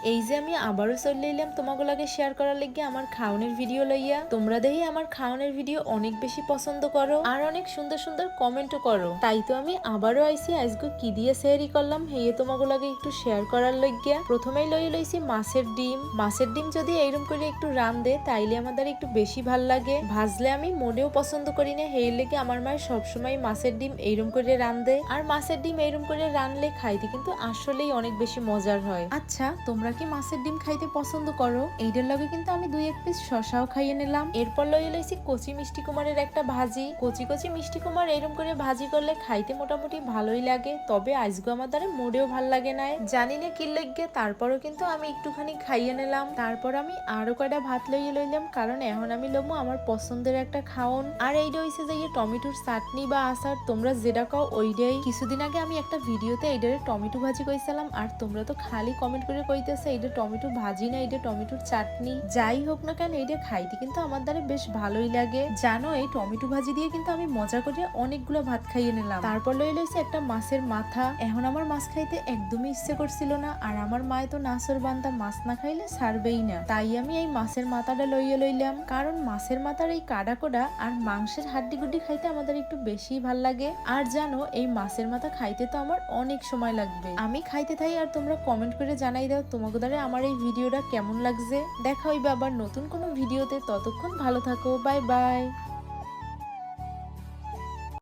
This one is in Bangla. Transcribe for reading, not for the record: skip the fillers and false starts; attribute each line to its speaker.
Speaker 1: এই যে আমি আবারও চলে এলাম তোমাকে লাগে শেয়ার করার লাগি আমার খাওনের ভিডিও লইয়া। তোমরা দেখি আমার খাওনের ভিডিও অনেক বেশি পছন্দ করো আর অনেক সুন্দর সুন্দর কমেন্টও করো, তাই তো আমি আবারও আইছি। আজকে কি দিয়ে শেয়ারই করলাম হেয়ে তোমাকে লাগে একটু শেয়ার করার লাগিয়া। প্রথমেই লইছি মাছের ডিম। মাছের ডিম যদি এইরকম করে একটু রান্ধে তাইলে আমাদের একটু বেশি ভাল লাগে। ভাজলে আমি মোটেও পছন্দ করি না, হেয়ে লেগে আমার মায়ের সবসময় মাছের ডিম এইরকম করে রান্ধে। আর মাছের ডিম এইরকম করে রানলে খাইতে কিন্তু আসলেই অনেক বেশি মজার হয়। আচ্ছা, তোমরা কি মাছের ডিম খাইতে পছন্দ করো? এইটার লগে কিন্তু আমি 2-1 পিস শশাও খাইয়ে নিলাম। এরপর লইছি কচি মিষ্টি কুমারের একটা ভাজি। কচি কচি মিষ্টি কুমার এরকম করে ভাজি করলে খাইতে মোটামুটি ভালোই লাগে, তবে আজকে আমার দ্বারা মোটেও ভাল লাগে না, জানি না কি লাগে। তারপরও কিন্তু আমি একটুখানি খাইয়ে নিলাম। তারপর আমি আরো কয়টা ভাত লইলাম, কারণ এখন আমি লমু আমার পছন্দের একটা খাওন। আর এইটা হইছে যে টমেটোর চাটনি বা আচার, তোমরা যেটা কাও ওইটাই। কিছুদিন আগে আমি একটা ভিডিওতে এইটারে টমেটো ভাজি কইছিলাম, আর তোমরা তো খালি কমেন্ট করে কইতেছে এটা টমেটো ভাজি না, এটা টমেটোর চাটনি। যাই হোক না কেন, এটা খাইতে কিন্তু আমার দ্বারা বেশ ভালোই লাগে। জানো, এই টমেটো ভাজি দিয়ে কিন্তু আমি মজা করে অনেকগুলো ভাত খাইয়ে নিলাম। তারপর লইছি একটা মাছের মাথা। এখন আমার মাছ খাইতে একদমই ইচ্ছে করছিল না, আর আমার মায়ে তো নাসর বান্দা মাছ না খাইলে ছাড়বেই না, তাই আমি এই মাছের মাথাটা লইলাম। কারণ মাছের মাথার এই কাটা কোডা আর মাংসের হাড্ডি গুড্ডি খাইতে আমাদের একটু বেশি ভাল লাগে। আর জানো, এই মাছের মাথা খাইতে তো আমার অনেক সময় লাগবে। আমি খাইতে থাই আর তোমরা কমেন্ট করে জানাই দাও তোমাকে দ্বারা আমার এই ভিডিওটা কেমন লাগছে। দেখা হইবে আবার নতুন কোনো ভিডিওতে, ততক্ষণ ভালো থাকো, বাই বাই।